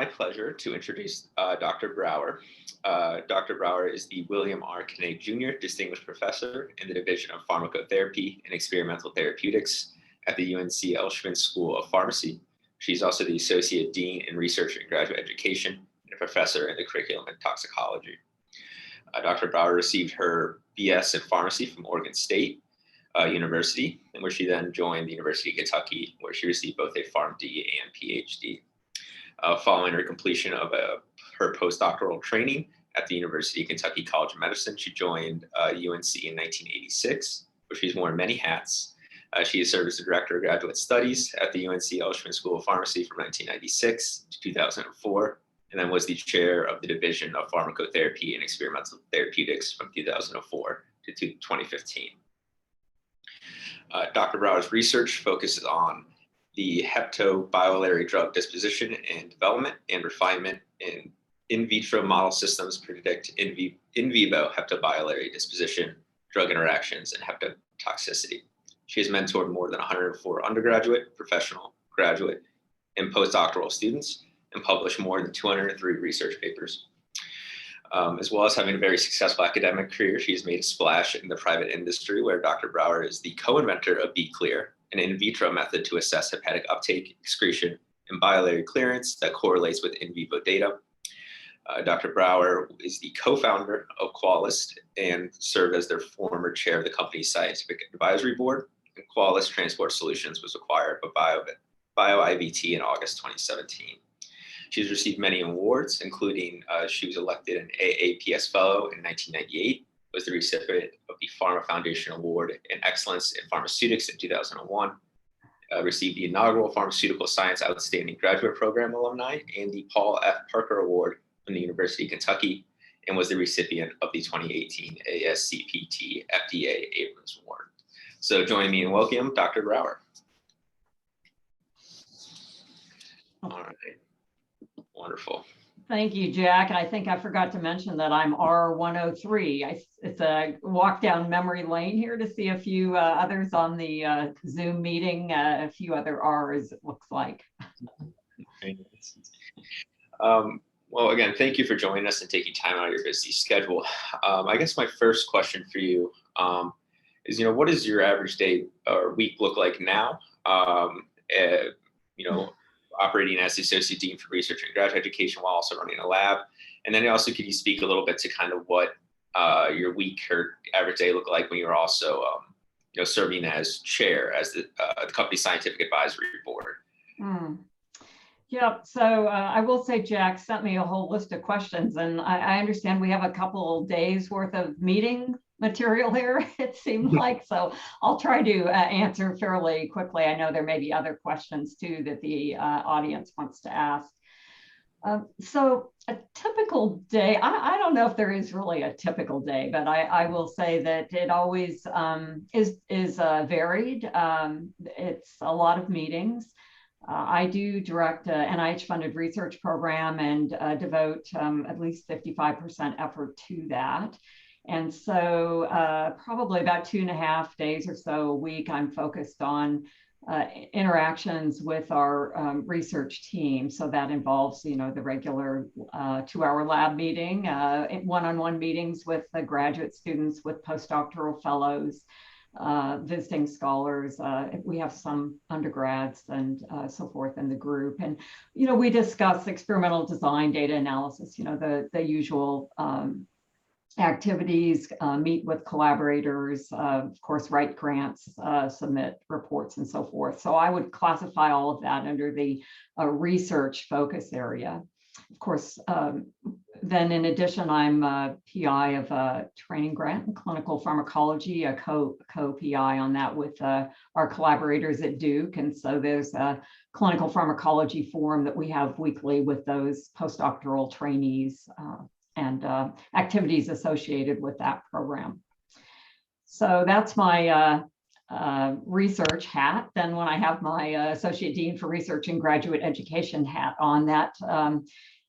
my pleasure to introduce Dr. Brouwer. Dr. Brouwer is the William R. Kennedy Jr. Distinguished Professor in the Division of Pharmacotherapy and Experimental Therapeutics at the UNC Elshman School of Pharmacy. She's also the Associate Dean in Research and Graduate Education and a Professor in the Curriculum and Toxicology. Dr. Brouwer received her BS in Pharmacy from Oregon State University, where she then joined the University of Kentucky, where she received both a PharmD and PhD. Following her completion of her postdoctoral training at the University of Kentucky College of Medicine, she joined UNC in 1986, where she's worn many hats. She has served as the Director of Graduate Studies at the UNC Elshman School of Pharmacy from 1996 to 2004, and then was the Chair of the Division of Pharmacotherapy and Experimental Therapeutics from 2004 to 2015. Dr. Brouwer's research focuses on the hepatobiliary drug disposition and development and refinement in vitro model systems predict in vivo hepatobiliary disposition, drug interactions, and hepatotoxicity. She has mentored more than 104 undergraduate, professional, graduate, and postdoctoral students and published more than 203 research papers. As well as having a very successful academic career, she has made a splash in the private industry, where Dr. Brouwer is the co-inventor of B-Clear, an in vitro method to assess hepatic uptake, excretion, and biliary clearance that correlates with in vivo data. Dr. Brouwer is the co-founder of Qualist and served as their former chair of the company's scientific advisory board. And Qualist Transport Solutions was acquired by BioIVT in August 2017. She's received many awards, including she was elected an AAPS Fellow in 1998, was the recipient of the Pharma Foundation Award in Excellence in Pharmaceutics in 2001, received the inaugural Pharmaceutical Science Outstanding Graduate Program Alumni and the Paul F. Parker Award from the University of Kentucky, and was the recipient of the 2018 ASCPT FDA Abrams Award. So joining me in welcome, Dr. Brouwer. All right. Wonderful. Thank you, Jack. And I think I forgot to mention that I'm R103. It's a walk down memory lane here to see a few others on the Zoom meeting, a few other R's, it looks like. Well, again, thank you for joining us and taking time out of your busy schedule. I guess my first question for you is, what does your average day or week look like now? Operating as the Associate Dean for Research and Graduate Education while also running a lab. And then also, could you speak a little bit to kind of what your week or average day looked like when you were also, serving as chair as the company's scientific advisory board? Yeah, so I will say Jack sent me a whole list of questions, and I understand we have a couple of days worth of meeting material here, it seemed like, so I'll try to answer fairly quickly. I know there may be other questions too that the audience wants to ask. So a typical day, I don't know if there is really a typical day, but I will say that it always is varied. It's a lot of meetings. I do direct an NIH-funded research program and devote at least 55% effort to that. And so probably about 2.5 days or so a week, I'm focused on interactions with our research team. So that involves, the regular 2-hour lab meeting, one-on-one meetings with the graduate students, with postdoctoral fellows, visiting scholars. We have some undergrads and so forth in the group. And, we discuss experimental design, data analysis, the usual activities, meet with collaborators, of course, write grants, submit reports, and so forth. So I would classify all of that under the research focus area. Of course, then in addition, I'm a PI of a training grant in clinical pharmacology, a co-PI on that with our collaborators at Duke. And so there's a clinical pharmacology forum that we have weekly with those postdoctoral trainees and activities associated with that program. So that's my research hat. Then when I have my Associate Dean for Research and Graduate Education hat on, that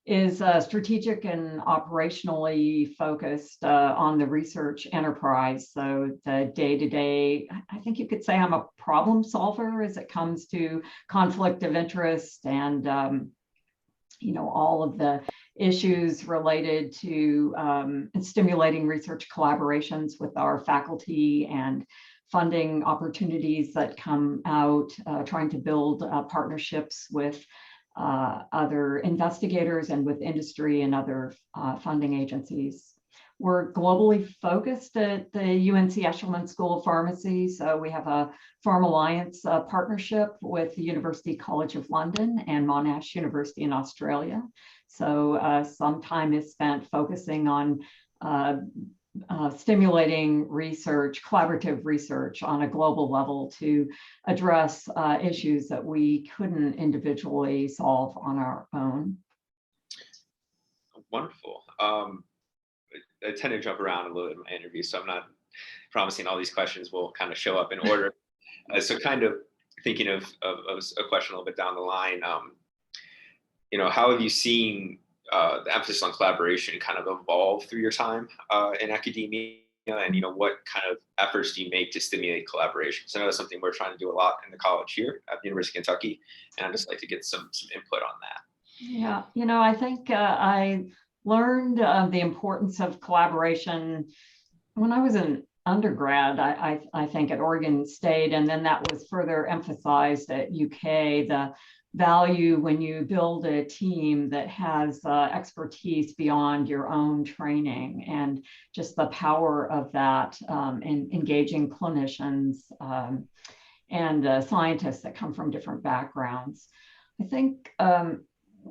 is strategic and operationally focused on the research enterprise. So the day-to-day, I think you could say I'm a problem solver as it comes to conflict of interest and all of the issues related to stimulating research collaborations with our faculty and funding opportunities that come out, trying to build partnerships with other investigators and with industry and other funding agencies. We're globally focused at the UNC Eshelman School of Pharmacy. So we have a Pharm Alliance partnership with the University College of London and Monash University in Australia. So some time is spent focusing on stimulating research, collaborative research on a global level to address issues that we couldn't individually solve on our own. Wonderful. I tend to jump around a little bit in my interview, so I'm not promising all these questions will kind of show up in order. So kind of thinking of a question a little bit down the line, how have you seen the emphasis on collaboration kind of evolve through your time in academia, and what kind of efforts do you make to stimulate collaboration? So I know that's something we're trying to do a lot in the college here at the University of Kentucky, and I'd just like to get some input on that. Yeah, I think I learned the importance of collaboration when I was an undergrad, I think at Oregon State, and then that was further emphasized at UK, the value when you build a team that has expertise beyond your own training, and just the power of that in engaging clinicians and scientists that come from different backgrounds. I think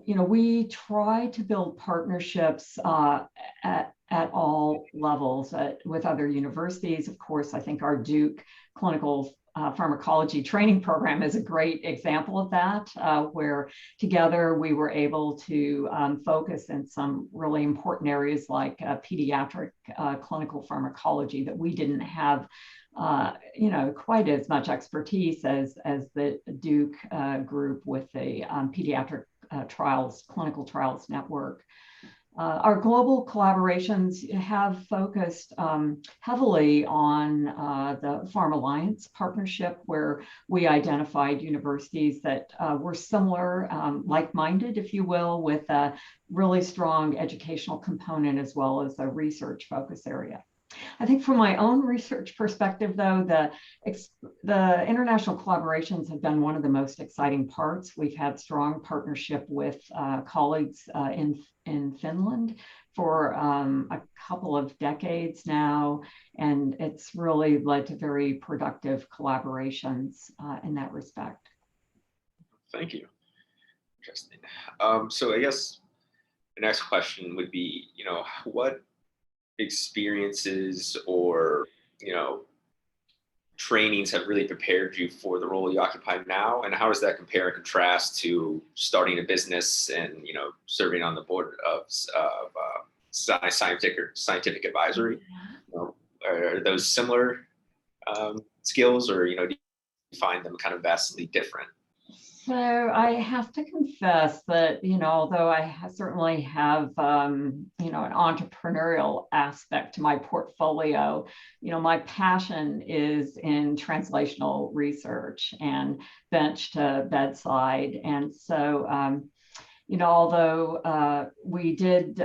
we try to build partnerships at all levels with other universities. Of course, I think our Duke Clinical Pharmacology training program is a great example of that, where together we were able to focus in some really important areas like pediatric clinical pharmacology that we didn't have quite as much expertise as the Duke group with the pediatric clinical trials network. Our global collaborations have focused heavily on the Pharm Alliance partnership, where we identified universities that were similar, like-minded, if you will, with a really strong educational component as well as a research focus area. I think from my own research perspective, though, the international collaborations have been one of the most exciting parts. We've had strong partnership with colleagues in Finland for a couple of decades now, and it's really led to very productive collaborations in that respect. Thank you. Interesting. So I guess the next question would be, what experiences or trainings have really prepared you for the role you occupy now, and how does that compare and contrast to starting a business and serving on the board of scientific advisory? Are those similar skills, or do you find them kind of vastly different? So I have to confess that, although I certainly have, an entrepreneurial aspect to my portfolio, my passion is in translational research and bench to bedside. And so, although we did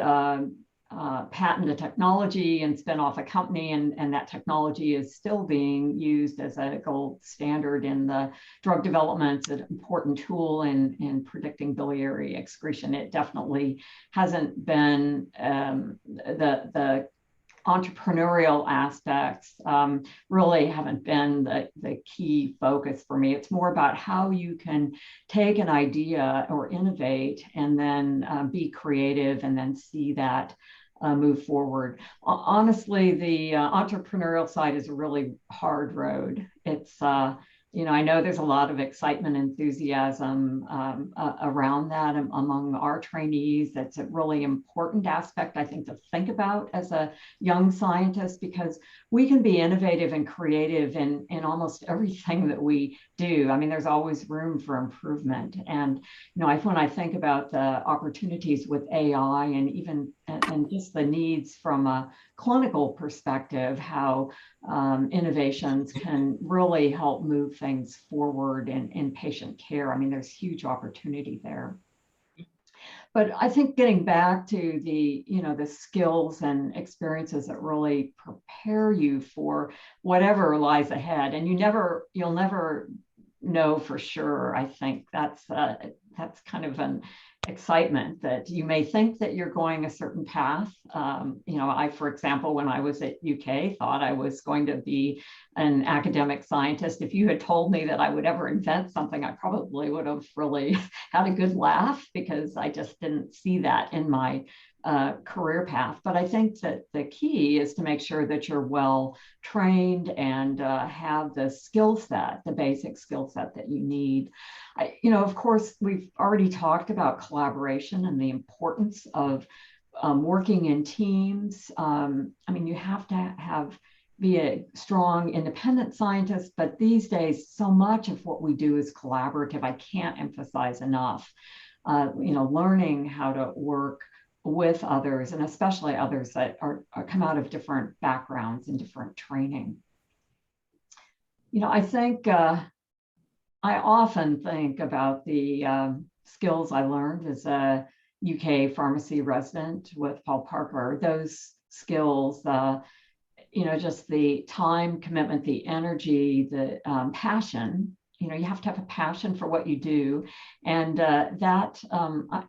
patent a technology and spin off a company, and that technology is still being used as a gold standard in the drug development. It's an important tool in predicting biliary excretion. It definitely hasn't been the entrepreneurial aspects really haven't been the key focus for me. It's more about how you can take an idea or innovate and then be creative and then see that move forward. Honestly, the entrepreneurial side is a really hard road. It's I know there's a lot of excitement, enthusiasm around that among our trainees. That's a really important aspect, I think, to think about as a young scientist, because we can be innovative and creative in almost everything that we do. I mean, there's always room for improvement. And, when I think about the opportunities with AI and even and just the needs from a clinical perspective, how innovations can really help move things forward in patient care. I mean, there's huge opportunity there. But I think getting back to the, the skills and experiences that really prepare you for whatever lies ahead, and you'll never know for sure. I think that's kind of an excitement that you may think that you're going a certain path. I, for example, when I was at UK, thought I was going to be an academic scientist. If you had told me that I would ever invent something, I probably would have really had a good laugh, because I just didn't see that in my career path. But I think that the key is to make sure that you're well trained and have the skill set, the basic skill set that you need. Of course, we've already talked about collaboration and the importance of working in teams. You have to be a strong independent scientist, but these days, so much of what we do is collaborative. I can't emphasize enough, learning how to work with others, and especially others that come out of different backgrounds and different training. I think I often think about the skills I learned as a UK pharmacy resident with Paul Parker. Those skills, just the time commitment, the energy, the passion. You have to have a passion for what you do, and I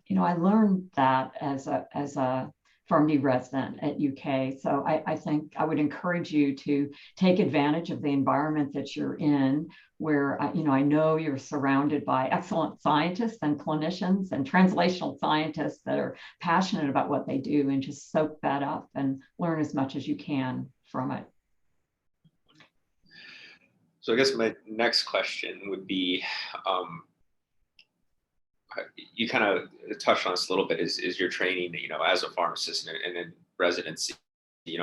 learned that as a PharmD resident at UK. So I think I would encourage you to take advantage of the environment that you're in, where I know you're surrounded by excellent scientists and clinicians and translational scientists that are passionate about what they do, and just soak that up and learn as much as you can from it. So I guess my next question would be, you kind of touched on this a little bit, is your training, as a pharmacist and in residency,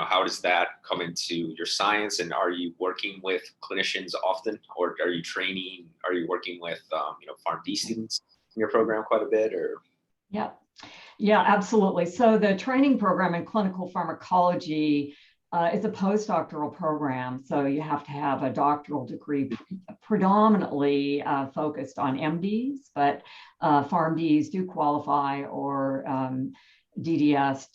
how does that come into your science? And are you working with clinicians often, or are you working with, PharmD students in your program quite a bit, or? Yeah, absolutely. So the training program in clinical pharmacology is a postdoctoral program. So you have to have a doctoral degree, predominantly focused on MDs, but PharmDs do qualify, or DDS,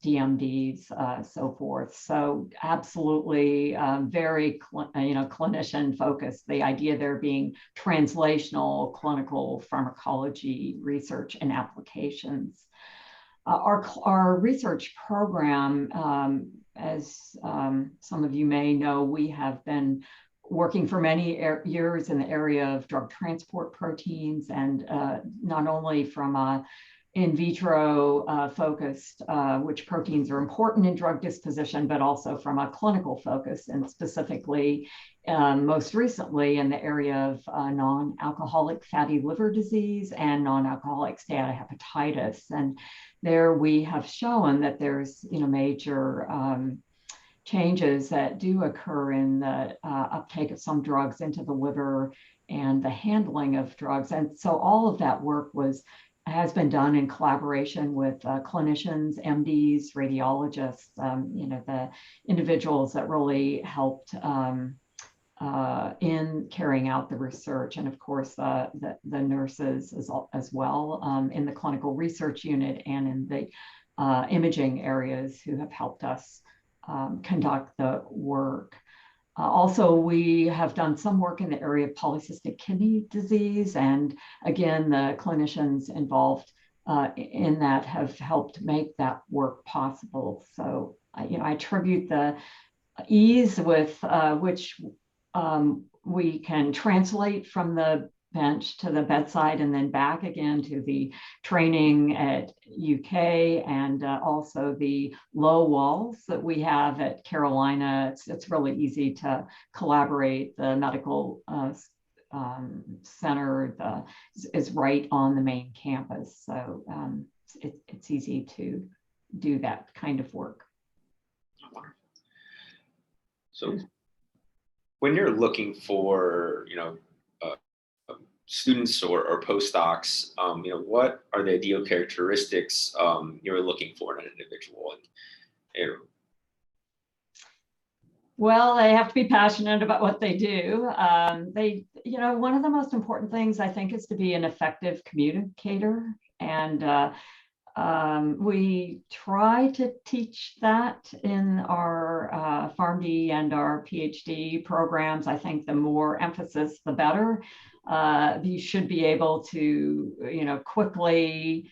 DMDs, so forth. So absolutely very clinician focused. The idea there being translational clinical pharmacology research and applications. Our research program, as some of you may know, we have been working for many years in the area of drug transport proteins, and not only from a in vitro focused, which proteins are important in drug disposition, but also from a clinical focus, and specifically, most recently in the area of non-alcoholic fatty liver disease and non-alcoholic steatohepatitis. And there we have shown that there's major changes that do occur in the uptake of some drugs into the liver and the handling of drugs. And so all of that work has been done in collaboration with clinicians, MDs, radiologists, the individuals that really helped in carrying out the research, and of course the nurses as well in the clinical research unit and in the imaging areas, who have helped us conduct the work. Also, we have done some work in the area of polycystic kidney disease, and again, the clinicians involved in that have helped make that work possible. So, I attribute the ease with which we can translate from the bench to the bedside and then back again to the training at UK, and also the low walls that we have at Carolina. It's really easy to collaborate. The medical center is right on the main campus. So it's easy to do that kind of work. So when you're looking for, students or postdocs, what are the ideal characteristics you're looking for in an individual? Well, they have to be passionate about what they do. One of the most important things, I think, is to be an effective communicator And we try to teach that in our PharmD and our PhD programs. I think the more emphasis, the better. You should be able to, quickly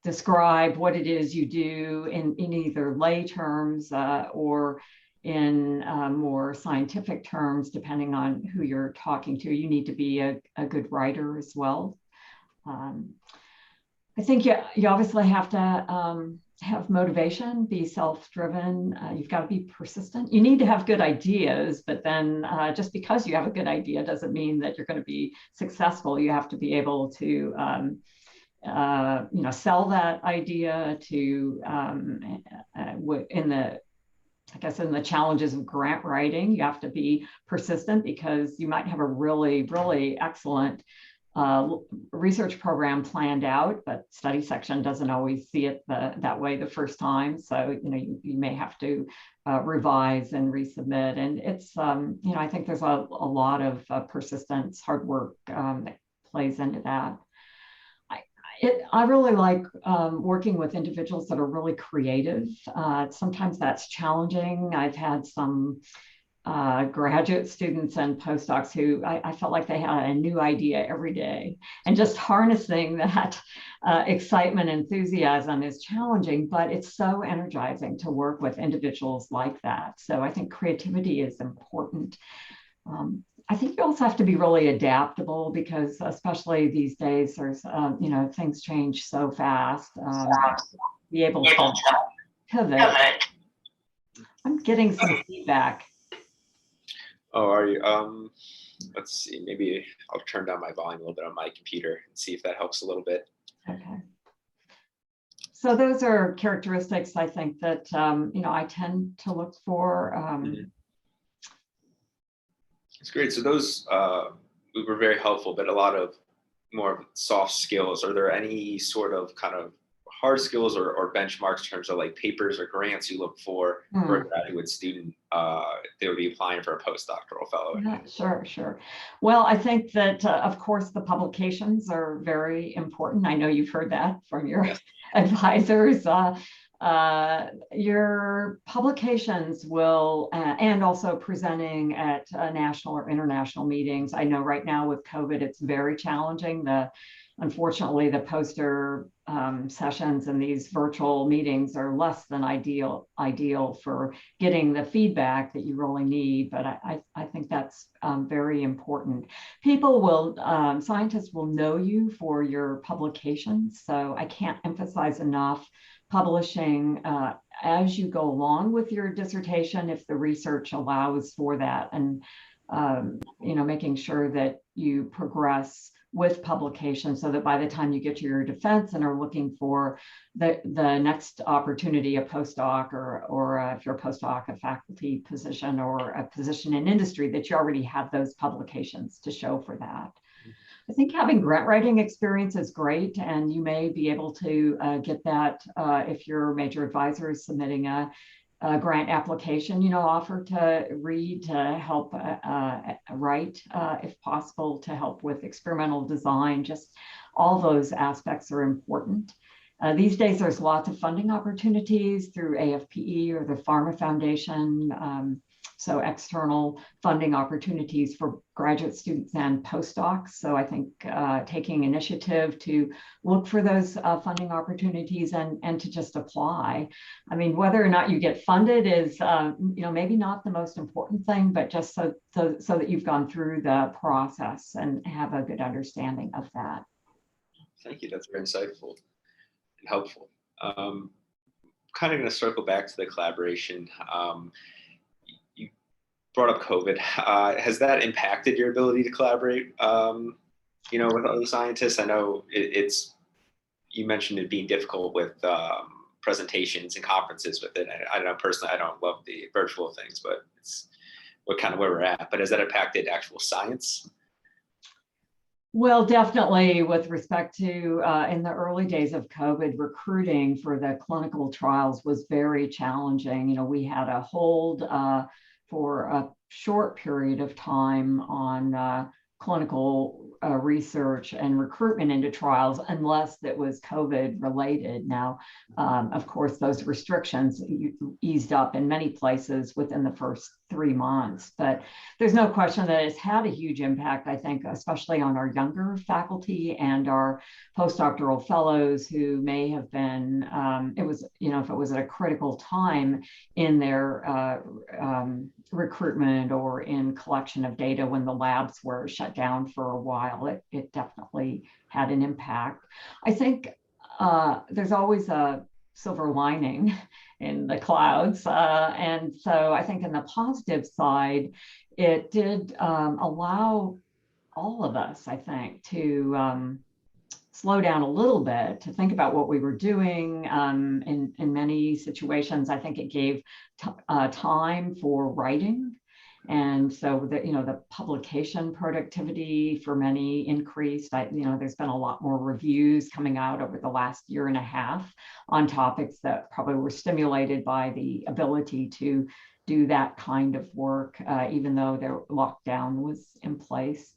describe what it is you do in either lay terms or in more scientific terms, depending on who you're talking to. You need to be a good writer as well. I think you obviously have to have motivation, be self-driven. You've got to be persistent. You need to have good ideas, but then just because you have a good idea doesn't mean that you're going to be successful. You have to be able to, sell that idea to in the challenges of grant writing. You have to be persistent because you might have a really, really excellent research program planned out, but study section doesn't always see it that way the first time. So, you may have to revise and resubmit. And it's, I think there's a lot of persistence, hard work that plays into that. I really like working with individuals that are really creative. Sometimes that's challenging. I've had some graduate students and postdocs who I felt like they had a new idea every day, and just harnessing that excitement, enthusiasm is challenging, but it's so energizing to work with individuals like that. So I think creativity is important. I think you also have to be really adaptable because especially these days, there's, things change so fast. Be able to pivot. I'm getting some feedback. Oh, are you? Let's see, maybe I'll turn down my volume a little bit on my computer and see if that helps a little bit. Okay. So those are characteristics I think that, I tend to look for. It's great. So those were very helpful, but a lot of more soft skills. Are there any sort of kind of hard skills or benchmarks in terms of like papers or grants you look for a graduate student they would be applying for a postdoctoral fellow? Yeah, sure. Well, I think that, of course, the publications are very important. I know you've heard that from your advisors. Your publications will, and also presenting at national or international meetings. I know right now with COVID, it's very challenging. Unfortunately, the poster sessions and these virtual meetings are less than ideal for getting the feedback that you really need. But I think that's very important. Scientists will know you for your publications. So I can't emphasize enough publishing as you go along with your dissertation, if the research allows for that, and making sure that you progress with publication so that by the time you get to your defense and are looking for the next opportunity, a postdoc or if you're a postdoc, a faculty position or a position in industry, that you already have those publications to show for that. I think having grant writing experience is great, and you may be able to get that if your major advisor is submitting a grant application, offer to read, to help write, if possible, to help with experimental design. Just all those aspects are important. These days, there's lots of funding opportunities through AFPE or the Pharma Foundation. So external funding opportunities for graduate students and postdocs. So I think taking initiative to look for those funding opportunities and to just apply. I mean, whether or not you get funded is, maybe not the most important thing, but just so that you've gone through the process and have a good understanding of that. Thank you. That's very insightful and helpful. Kind of going to circle back to the collaboration. Brought up COVID. Has that impacted your ability to collaborate, with other scientists? I know you mentioned it being difficult with presentations and conferences with it. I don't know, personally, I don't love the virtual things, but it's where we're at. But has that impacted actual science? Well, definitely with respect to in the early days of COVID, recruiting for the clinical trials was very challenging. We had a hold for a short period of time on clinical research and recruitment into trials unless it was COVID related. Now, of course, those restrictions eased up in many places within the first 3 months, but there's no question that it's had a huge impact, I think, especially on our younger faculty and our postdoctoral fellows who may have been, if it was at a critical time in their recruitment or in collection of data when the labs were shut down for a while, it definitely had an impact. I think there's always a silver lining in the clouds. And so I think in the positive side, it did allow all of us, I think, to slow down a little bit, to think about what we were doing. In many situations, I think it gave time for writing. And so the publication productivity for many increased. There's been a lot more reviews coming out over the last year and a half on topics that probably were stimulated by the ability to do that kind of work, even though their lockdown was in place.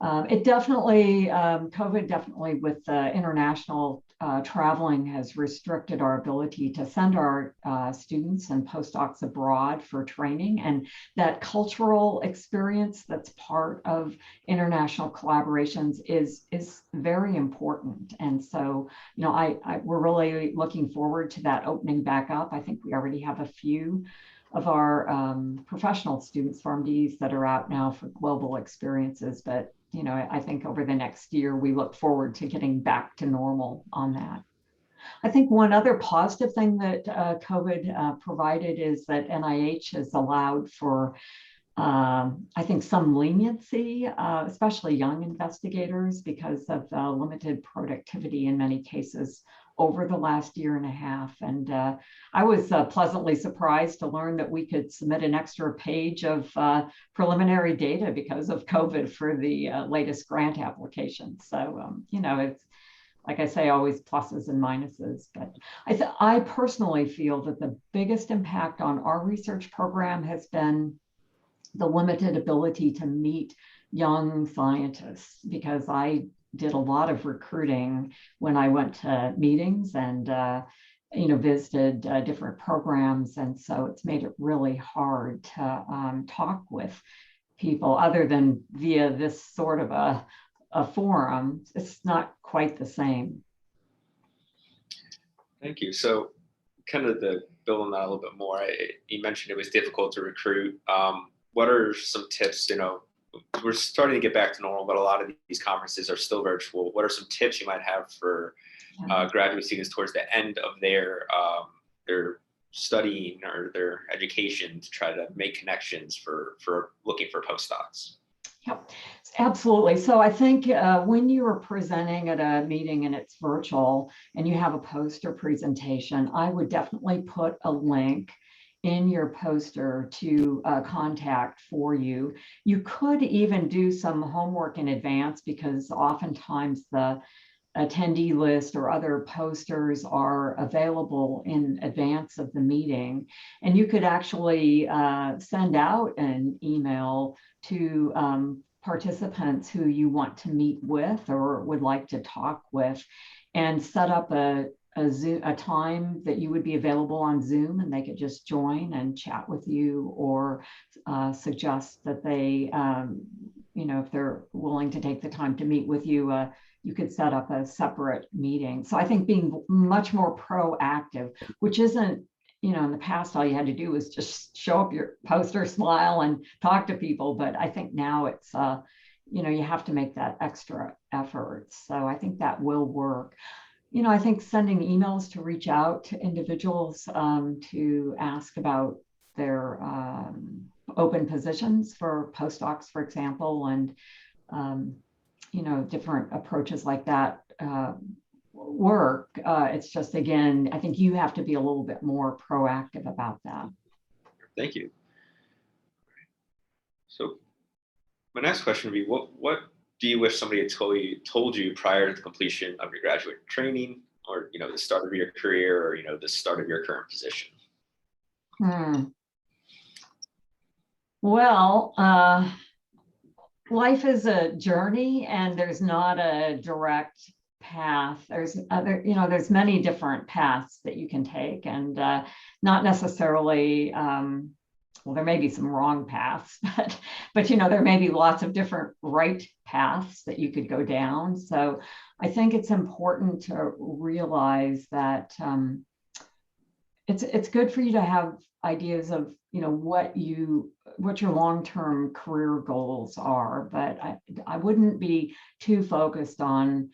It definitely, COVID definitely with international traveling has restricted our ability to send our students and postdocs abroad for training, and that cultural experience that's part of international collaborations is very important. And so, we're really looking forward to that opening back up. I think we already have a few of our professional students, PharmDs, that are out now for global experiences, but I think over the next year, we look forward to getting back to normal on that. I think one other positive thing that COVID provided is that NIH has allowed for, I think, some leniency, especially young investigators, because of limited productivity in many cases over the last year and a half. And I was pleasantly surprised to learn that we could submit an extra page of preliminary data because of COVID for the latest grant application. So, it's, like I say, always pluses and minuses. But I personally feel that the biggest impact on our research program has been the limited ability to meet young scientists, because I did a lot of recruiting when I went to meetings and visited different programs, and so it's made it really hard to talk with people other than via this sort of a forum. It's not quite the same. Thank you. So, kind of to build on that a little bit more, you mentioned it was difficult to recruit. What are some tips? We're starting to get back to normal, but a lot of these conferences are still virtual. What are some tips you might have for graduate students towards the end of their studying or their education to try to make connections for looking for postdocs? Yep, absolutely. So I think when you are presenting at a meeting and it's virtual and you have a poster presentation, I would definitely put a link in your poster to contact for you. You could even do some homework in advance, because oftentimes the attendee list or other posters are available in advance of the meeting. And you could actually send out an email to participants who you want to meet with or would like to talk with, and set up a time that you would be available on Zoom, and they could just join and chat with you, or suggest that they, if they're willing to take the time to meet with you, you could set up a separate meeting. So I think being much more proactive, which isn't, in the past, all you had to do was just show up your poster, smile, and talk to people. But I think now it's, you have to make that extra effort. So I think that will work. I think sending emails to reach out to individuals to ask about their open positions for postdocs, for example, and, different approaches like that work. It's just, again, I think you have to be a little bit more proactive about that. Thank you. So my next question would be, what do you wish somebody had told you prior to the completion of your graduate training, or the start of your career, or the start of your current position? Well, life is a journey and there's not a direct path. There's other, there's many different paths that you can take, and not necessarily, well, there may be some wrong paths, but there may be lots of different right paths that you could go down. So I think it's important to realize that it's good for you to have ideas of what your long-term career goals are, but I wouldn't be too focused on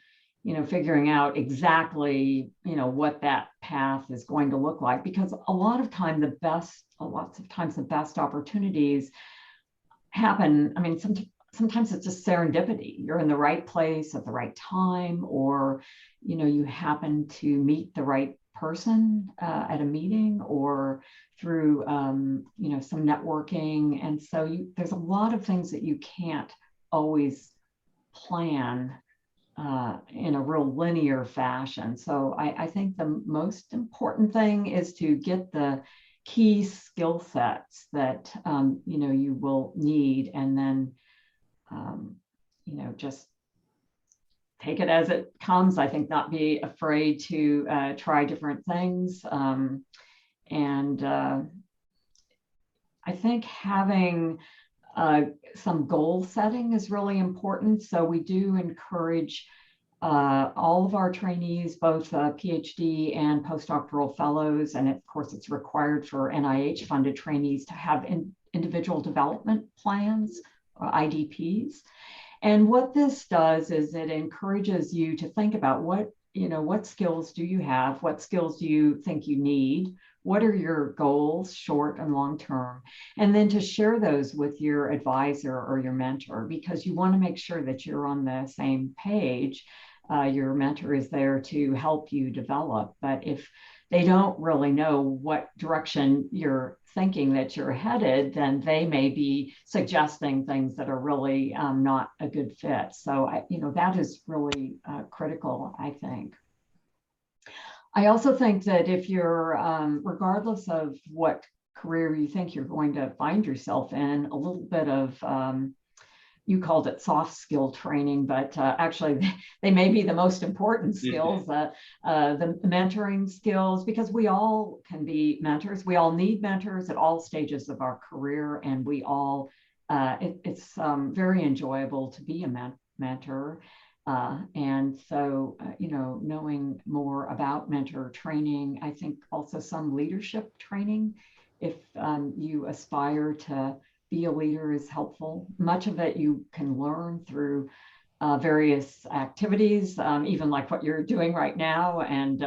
figuring out exactly what that path is going to look like, because a lot of times the best opportunities happen. I mean, sometimes it's just serendipity. You're in the right place at the right time, or you happen to meet the right person at a meeting, or through some networking. And so there's a lot of things that you can't always plan in a real linear fashion. So I think the most important thing is to get the key skill sets that you will need, and then just take it as it comes. I think not be afraid to try different things. And I think having some goal setting is really important. So we do encourage all of our trainees, both PhD and postdoctoral fellows, and of course it's required for NIH funded trainees to have individual development plans, or IDPs. And what this does is it encourages you to think about what skills do you have? What skills do you think you need? What are your goals, short and long term? And then to share those with your advisor or your mentor, because you want to make sure that you're on the same page. Your mentor is there to help you develop. But if they don't really know what direction you're thinking that you're headed, then they may be suggesting things that are really not a good fit. So, that is really critical, I think. I also think that if you're, regardless of what career you think you're going to find yourself in, a little bit of, you called it soft skill training, but actually they may be the most important skills, the mentoring skills, because we all can be mentors. We all need mentors at all stages of our career, and we all, it's very enjoyable to be a mentor. And so, knowing more about mentor training, I think also some leadership training, if you aspire to be a leader, is helpful. Much of it you can learn through various activities, even like what you're doing right now, and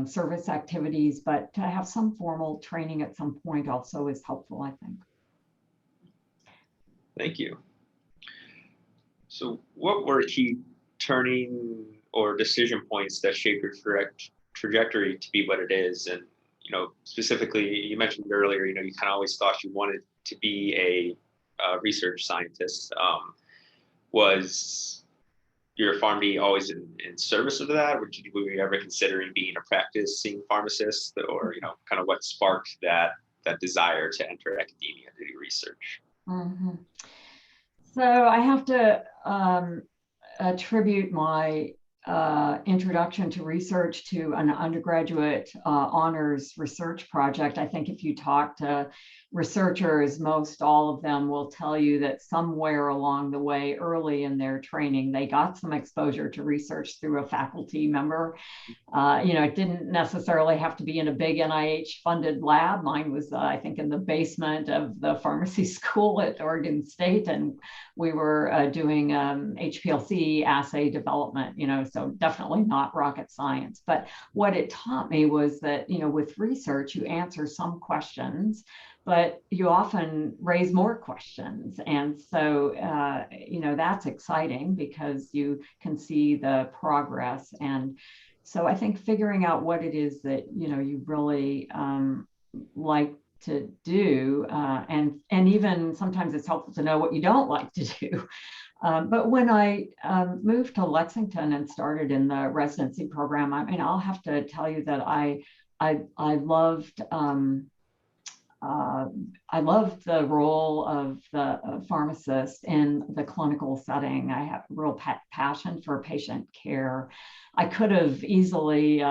service activities, but to have some formal training at some point also is helpful, I think. Thank you. So what were key turning or decision points that shaped your trajectory to be what it is? And, specifically, you mentioned earlier, you kind of always thought you wanted to be a research scientist. Was your PharmD always in service of that? Were you ever considering being a practicing pharmacist, or, kind of what sparked that desire to enter academia to do research? Mm-hmm. So I have to attribute my introduction to research to an undergraduate honors research project. I think if you talk to researchers, most all of them will tell you that somewhere along the way, early in their training, they got some exposure to research through a faculty member. It didn't necessarily have to be in a big NIH funded lab. Mine was, I think, in the basement of the pharmacy school at Oregon State. And we were doing HPLC assay development, so definitely not rocket science. But what it taught me was that, with research, you answer some questions, but you often raise more questions. And so, that's exciting because you can see the progress. And so I think figuring out what it is that, you really like to do, and even sometimes it's helpful to know what you don't like to do. But when I moved to Lexington and started in the residency program, I'll have to tell you that I loved I love the role of the pharmacist in the clinical setting. I have real passion for patient care. I could have easily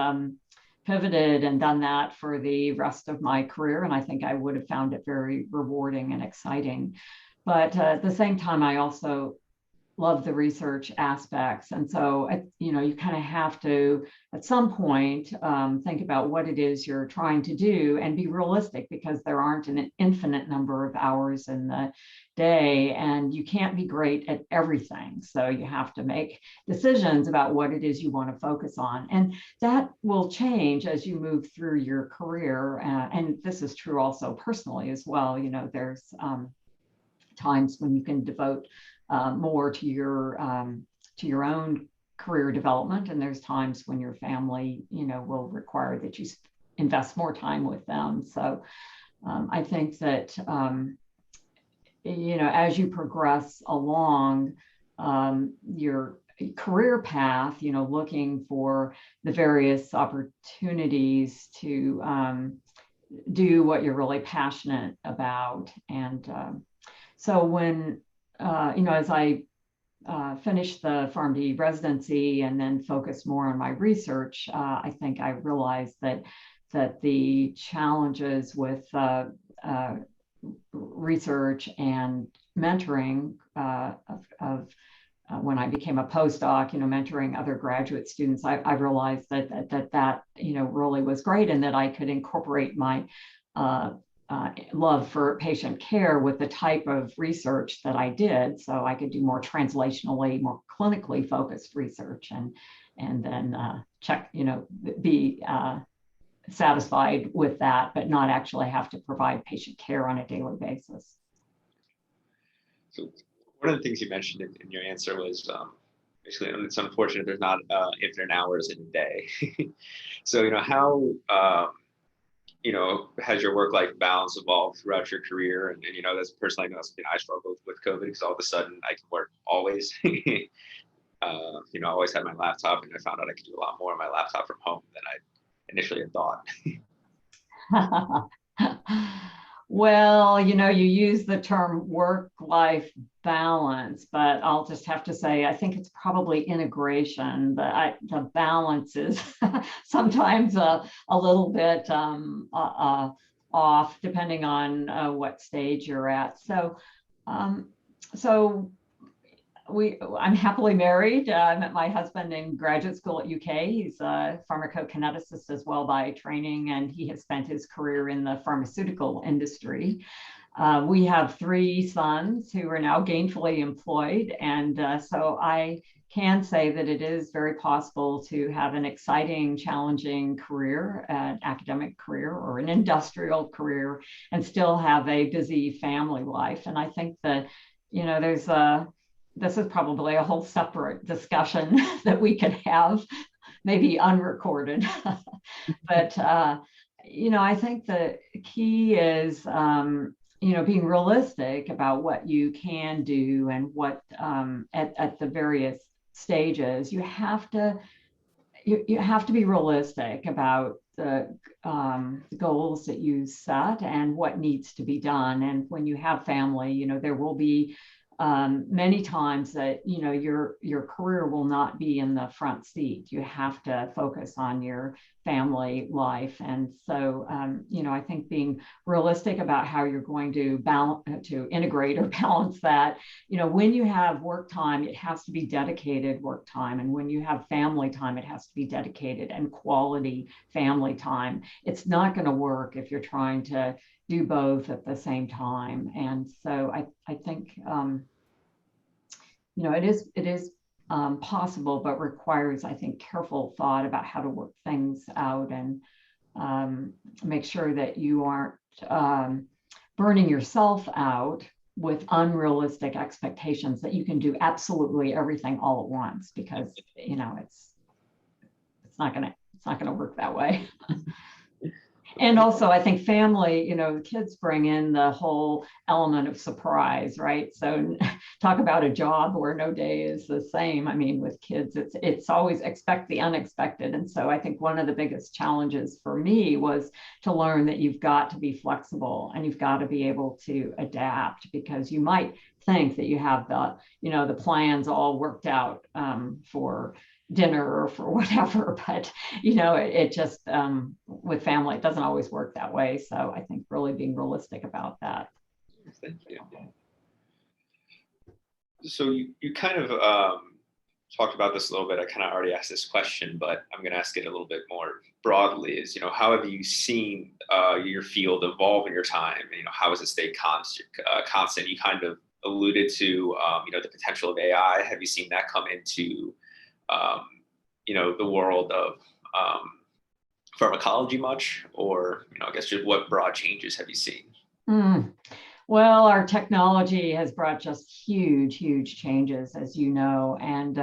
pivoted and done that for the rest of my career, and I think I would have found it very rewarding and exciting. But at the same time, I also love the research aspects. And so, you kind of have to, at some point, think about what it is you're trying to do and be realistic, because there aren't an infinite number of hours in the day and you can't be great at everything. So you have to make decisions about what it is you want to focus on. And that will change as you move through your career. And this is true also personally as well. There's times when you can devote more to your own career development, and there's times when your family, will require that you invest more time with them. So I think that as you progress along your career path, looking for the various opportunities to do what you're really passionate about. And so when as I finished the PharmD residency and then focused more on my research, I think I realized that the challenges with research and mentoring of when I became a postdoc, mentoring other graduate students, I realized that really was great, and that I could incorporate my love for patient care with the type of research that I did, so I could do more translationally, more clinically focused research, and then be satisfied with that, but not actually have to provide patient care on a daily basis. So one of the things you mentioned in your answer was basically, it's unfortunate there's not infinite hours in a day. So how has your work-life balance evolved throughout your career? And that's personally, I know I struggled with COVID, because all of a sudden I can work always. I always had my laptop, and I found out I could do a lot more on my laptop from home than I initially had thought. Well, you use the term work-life balance, but I'll just have to say, I think it's probably integration. The balance is sometimes a little bit off, depending on what stage you're at. So, I'm happily married. I met my husband in graduate school at UK. He's a pharmacokineticist as well by training, and he has spent his career in the pharmaceutical industry. We have 3 sons who are now gainfully employed, and so I can say that it is very possible to have an exciting, challenging career, an academic career or an industrial career, and still have a busy family life. And I think that, this is probably a whole separate discussion that we could have, maybe unrecorded. But, I think the key is, being realistic about what you can do and what at the various stages. You have to be realistic about the goals that you set and what needs to be done. And when you have family, there will be many times that your career will not be in the front seat. You have to focus on your family life, and so I think being realistic about how you're going to integrate or balance that. When you have work time, it has to be dedicated work time, and when you have family time, it has to be dedicated and quality family time. It's not going to work if you're trying to do both at the same time. And so I think it is possible, but requires, I think, careful thought about how to work things out, and make sure that you aren't burning yourself out with unrealistic expectations that you can do absolutely everything all at once, because it's not gonna work that way. And also, I think family, the kids bring in the whole element of surprise, right? So talk about a job where no day is the same. I mean, with kids, it's always expect the unexpected. And so I think one of the biggest challenges for me was to learn that you've got to be flexible and you've got to be able to adapt, because you might think that you have the plans all worked out for dinner or for whatever, but it just with family, it doesn't always work that way. So I think really being realistic about that. Thank you. So you kind of talked about this a little bit. I kind of already asked this question, but I'm going to ask it a little bit more broadly. Is how have you seen your field evolve in your time? And, how has it stayed constant? You kind of alluded to the potential of AI. Have you seen that come into the world of pharmacology much, or I guess just what broad changes have you seen? Well, our technology has brought just huge changes, as you know, and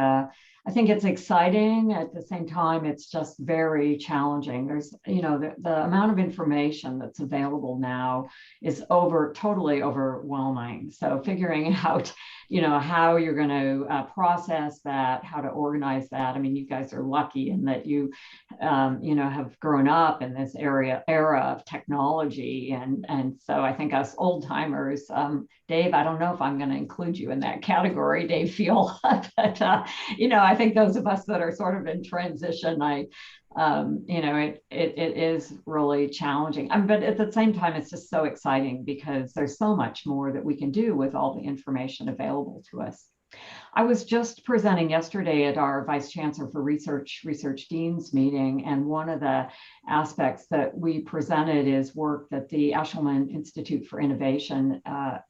I think it's exciting. At the same time, it's just very challenging. There's, the amount of information that's available now is totally overwhelming. So figuring out, how you're going to process that, how to organize that. I mean, you guys are lucky in that you, have grown up in this era of technology, and so I think us old timers, Dave, I don't know if I'm going to include you in that category, Dave Feel, but I think those of us that are sort of in transition, it is really challenging. But at the same time, it's just so exciting because there's so much more that we can do with all the information available to us. I was just presenting yesterday at our Vice Chancellor for Research Deans meeting, and one of the aspects that we presented is work that the Eshelman Institute for Innovation,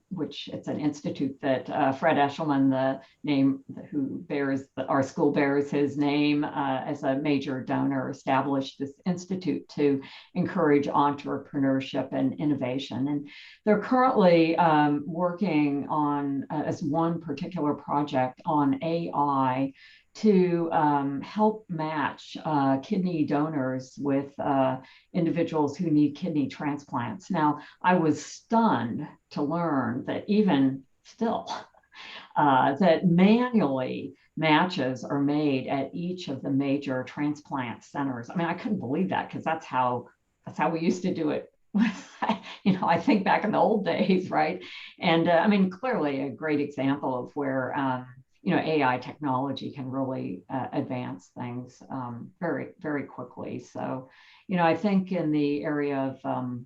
which it's an institute that Fred Eshelman, the name who bears our school bears his name as a major donor, established this institute to encourage entrepreneurship and innovation. And they're currently working on, as one particular project, on AI to help match kidney donors with individuals who need kidney transplants. Now, I was stunned to learn that even still, that manually matches are made at each of the major transplant centers. I mean, I couldn't believe that, because that's how we used to do it. I think back in the old days, right? And I mean, clearly a great example of where AI technology can really advance things very quickly. So, I think in the area of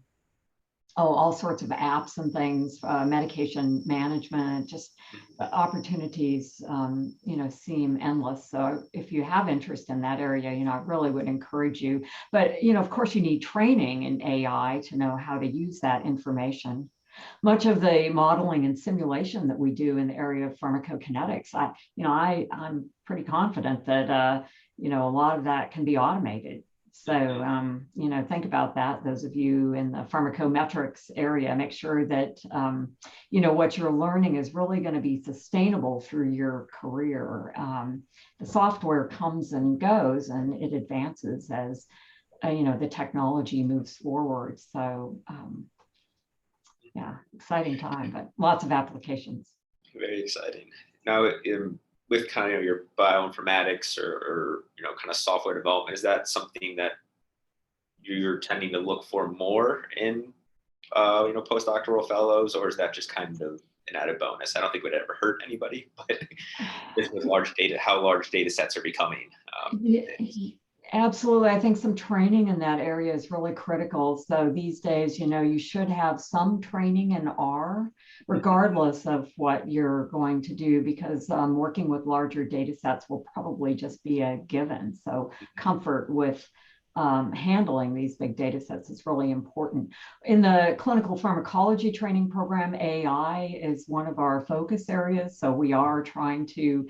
all sorts of apps and things, medication management, just opportunities, seem endless. So if you have interest in that area, I really would encourage you. But, of course, you need training in AI to know how to use that information. Much of the modeling and simulation that we do in the area of pharmacokinetics, I'm pretty confident that, a lot of that can be automated. So, think about that. Those of you in the pharmacometrics area, make sure that, what you're learning is really going to be sustainable through your career. The software comes and goes, and it advances as, the technology moves forward. So, yeah, exciting time, but lots of applications. Very exciting. Now, with kind of your bioinformatics or kind of software development, is that something that you're tending to look for more in postdoctoral fellows, or is that just kind of an added bonus? I don't think it would ever hurt anybody, but with large data, how large data sets are becoming. Absolutely. I think some training in that area is really critical. So these days, you should have some training in R, regardless of what you're going to do, because working with larger data sets will probably just be a given. So comfort with handling these big data sets is really important. In the clinical pharmacology training program, AI is one of our focus areas. So we are trying to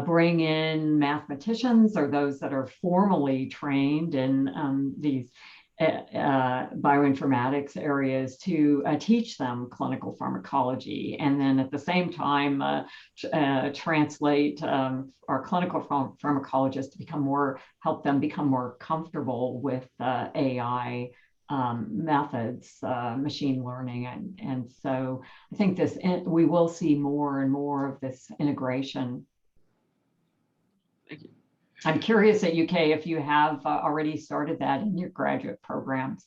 bring in mathematicians or those that are formally trained in these bioinformatics areas to teach them clinical pharmacology, and then at the same time translate our clinical pharmacologists to help them become more comfortable with AI methods, machine learning. And so I think we will see more and more of this integration. Thank you. I'm curious at UK if you have already started that in your graduate programs.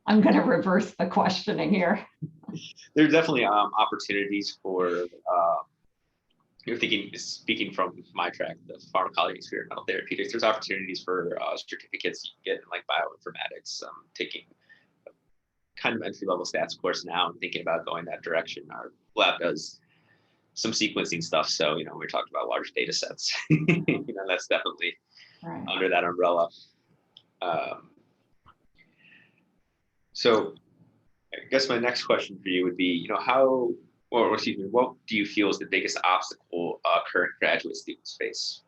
I'm going to reverse the questioning here. There's definitely opportunities for, you're thinking, speaking from my track, the pharmacology experimental therapeutics, there's opportunities for certificates you can get in like bioinformatics. Taking kind of entry-level stats course now and thinking about going that direction. Our lab does some sequencing stuff. So, we're talking about large data sets, that's definitely right under that umbrella. So I guess my next question for you would be, what do you feel is the biggest obstacle current graduate students face?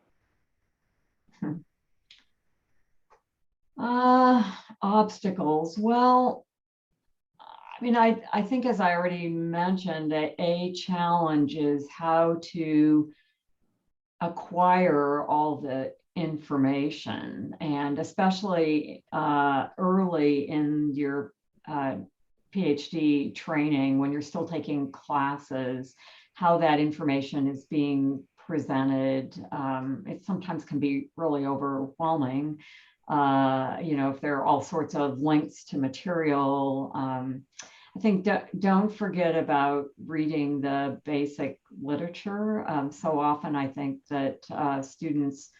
Obstacles. Well, I mean, I think, as I already mentioned, a challenge is how to acquire all the information, and especially early in your PhD training, when you're still taking classes, how that information is being presented. It sometimes can be really overwhelming. If there are all sorts of links to material. I think don't forget about reading the basic literature. So often I think that students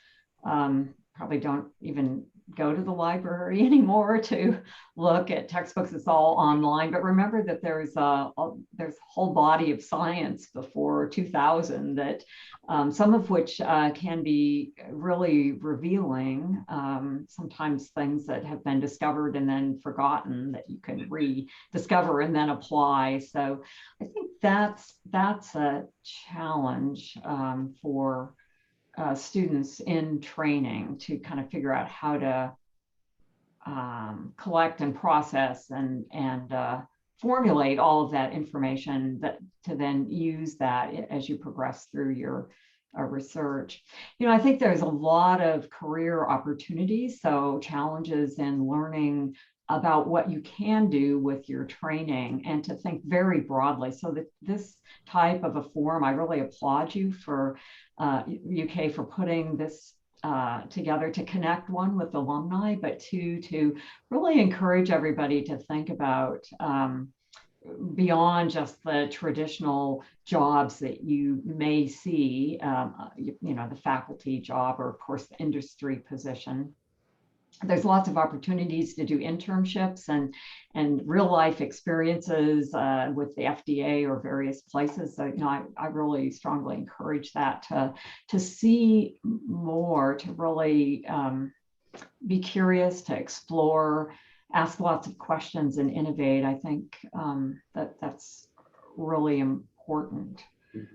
probably don't even go to the library anymore to look at textbooks. It's all online. But remember that there's a whole body of science before 2000 that some of which can be really revealing. Sometimes things that have been discovered and then forgotten that you can rediscover and then apply. So I think that's a challenge for students in training to kind of figure out how to collect and process and formulate all of that information to then use that as you progress through your research. I think there's a lot of career opportunities, so challenges in learning about what you can do with your training and to think very broadly. So that this type of a forum, I really applaud you for UK for putting this together to connect, one, with alumni, but two, to really encourage everybody to think about beyond just the traditional jobs that you may see, the faculty job or, of course, the industry position. There's lots of opportunities to do internships and real life experiences with the FDA or various places. So, I really strongly encourage that to see more, to really be curious, to explore, ask lots of questions and innovate. I think that's really important. Thank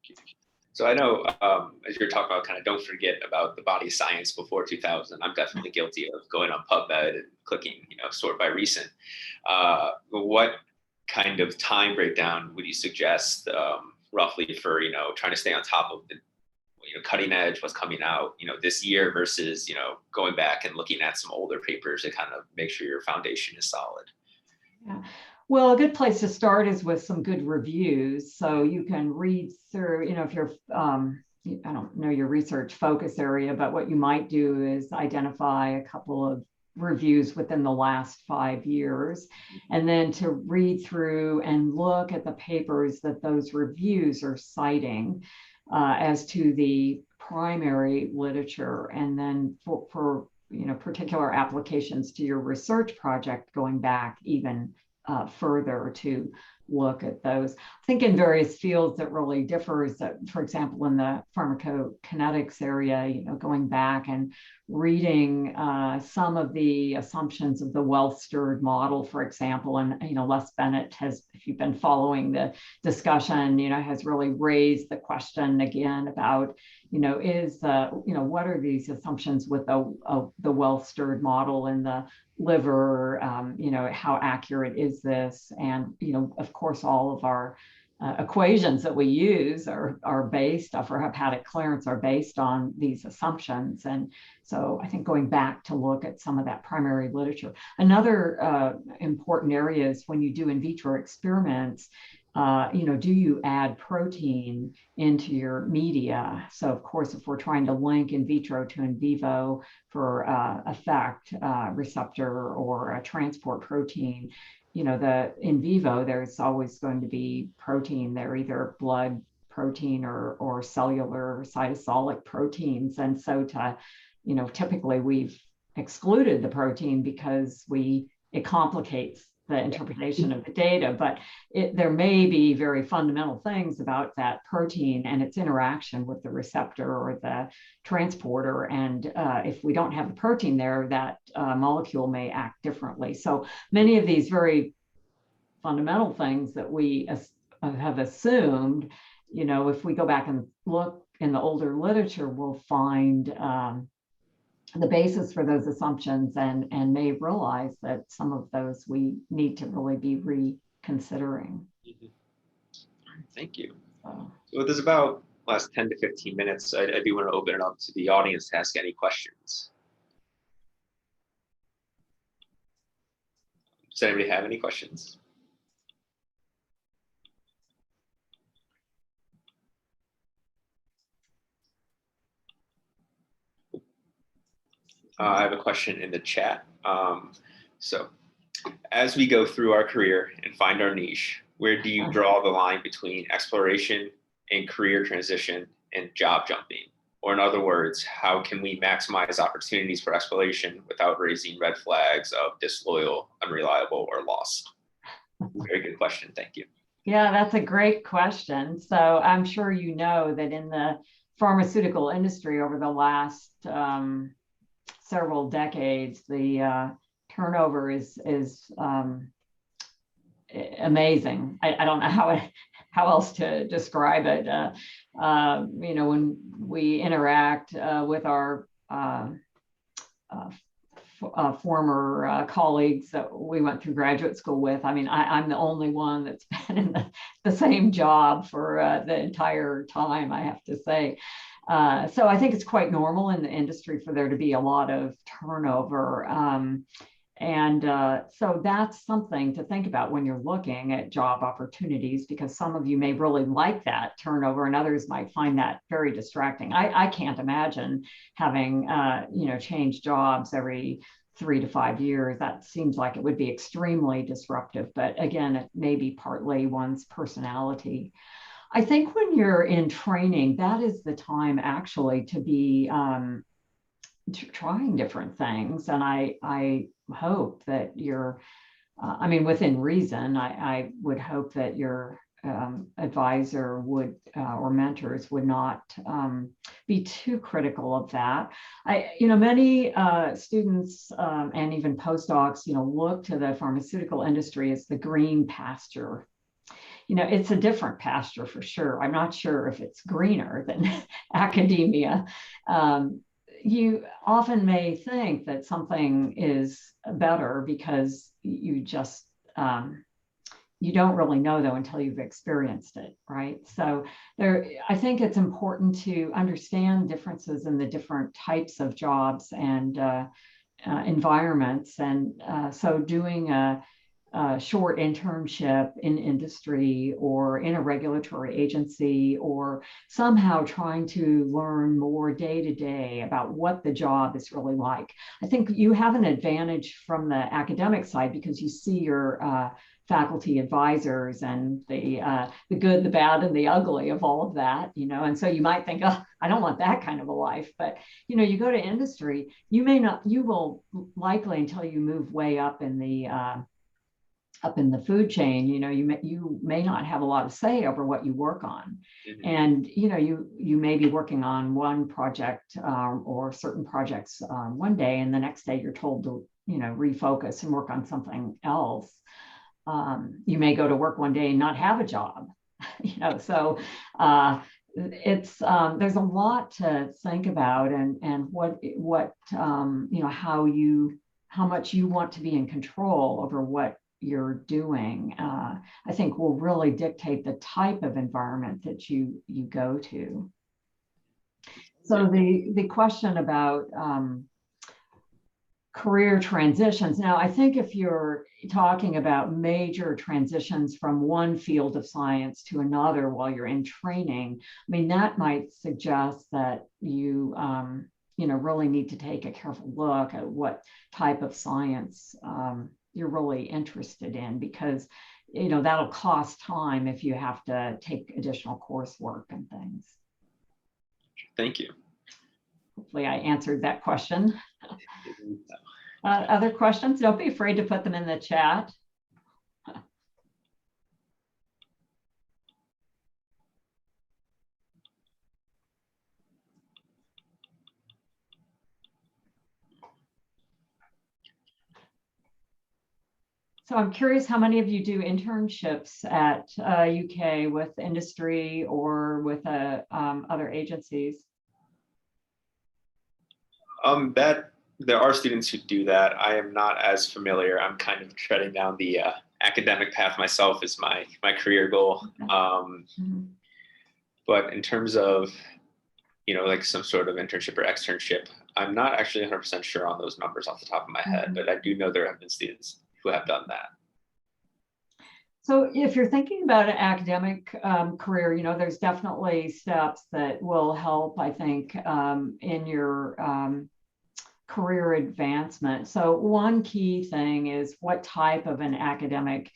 you. So I know, as you're talking about, kind of don't forget about the body of science before 2000. I'm definitely guilty of going on PubMed and clicking, sort by recent. What kind of time breakdown would you suggest, roughly, for trying to stay on top of the cutting edge, what's coming out this year versus going back and looking at some older papers to kind of make sure your foundation is solid? Yeah. Well, a good place to start is with some good reviews. So you can read through, if you're, I don't know your research focus area, but what you might do is identify a couple of reviews within the last 5 years, and then to read through and look at the papers that those reviews are citing as to the primary literature, and then for particular applications to your research project, going back even further to look at those. I think in various fields it really differs. That, for example, in the pharmacokinetics area, going back and reading some of the assumptions of the well-stirred model, for example, and Les Bennett has, if you've been following the discussion, has really raised the question again about, is what are these assumptions with the well-stirred model in the liver? How accurate is this? And of course, all of our equations that we use are based for hepatic clearance are based on these assumptions. And so I think going back to look at some of that primary literature. Another important area is when you do in vitro experiments, do you add protein into your media? So of course, if we're trying to link in vitro to in vivo for effect receptor or a transport protein, the in vivo, there's always going to be protein there, either blood protein or cellular cytosolic proteins. And so typically we've excluded the protein because it complicates the interpretation of the data, but there may be very fundamental things about that protein and its interaction with the receptor or the transporter. And if we don't have the protein there, that molecule may act differently. So many of these very fundamental things that we have assumed, if we go back and look in the older literature, we'll find the basis for those assumptions and may realize that some of those we need to really be reconsidering. Thank you. So there's about last 10 to 15 minutes. I do want to open it up to the audience to ask any questions. Does anybody have any questions? I have a question in the chat. So as we go through our career and find our niche, where do you draw the line between exploration and career transition and job jumping? Or in other words, how can we maximize opportunities for exploration without raising red flags of disloyal, unreliable, or lost? Very good question. Thank you. Yeah, that's a great question. So I'm sure you know that in the pharmaceutical industry over the last several decades, the turnover is amazing. I don't know how else to describe it. When we interact with our former colleagues that we went through graduate school with, I'm the only one that's been in the same job for the entire time, I have to say. So I think it's quite normal in the industry for there to be a lot of turnover. So that's something to think about when you're looking at job opportunities, because some of you may really like that turnover and others might find that very distracting. I can't imagine having, changed jobs every 3 to 5 years. That seems like it would be extremely disruptive. But again, it may be partly one's personality. I think when you're in training, that is the time actually to be trying different things. And I hope that you're, within reason, I would hope that your advisor would or mentors would not be too critical of that. Many students and even postdocs, look to the pharmaceutical industry as the green pasture. It's a different pasture for sure. I'm not sure if it's greener than academia. You often may think that something is better because you just, you don't really know though until you've experienced it, right? So I think it's important to understand differences in the different types of jobs and environments. And so doing a short internship in industry or in a regulatory agency, or somehow trying to learn more day to day about what the job is really like. I think you have an advantage from the academic side because you see your faculty advisors and the good, the bad, and the ugly of all of that, and so you might think, oh, I don't want that kind of a life. But, you go to industry, you will likely, until you move way up in the food chain, you may not have a lot of say over what you work on. Mm-hmm. And, you may be working on one project or certain projects one day, and the next day you're told to, refocus and work on something else. You may go to work one day and not have a job, so it's there's a lot to think about and what how much you want to be in control over what you're doing, I think will really dictate the type of environment that you go to. So the question about career transitions. Now, I think if you're talking about major transitions from one field of science to another while you're in training, I mean, that might suggest that you, really need to take a careful look at what type of science you're really interested in, because, that'll cost time if you have to take additional coursework and things. Thank you. Hopefully I answered that question. Other questions? Don't be afraid to put them in the chat. So I'm curious how many of you do internships at UK with industry or with other agencies? There are students who do that. I am not as familiar. I'm kind of treading down the academic path myself as my career goal. But in terms of, like some sort of internship or externship, I'm not actually 100% sure on those numbers off the top of my head, but I do know there have been students who have done that. So if you're thinking about an academic career, there's definitely steps that will help, I think, in your career advancement. So one key thing is what type of an academic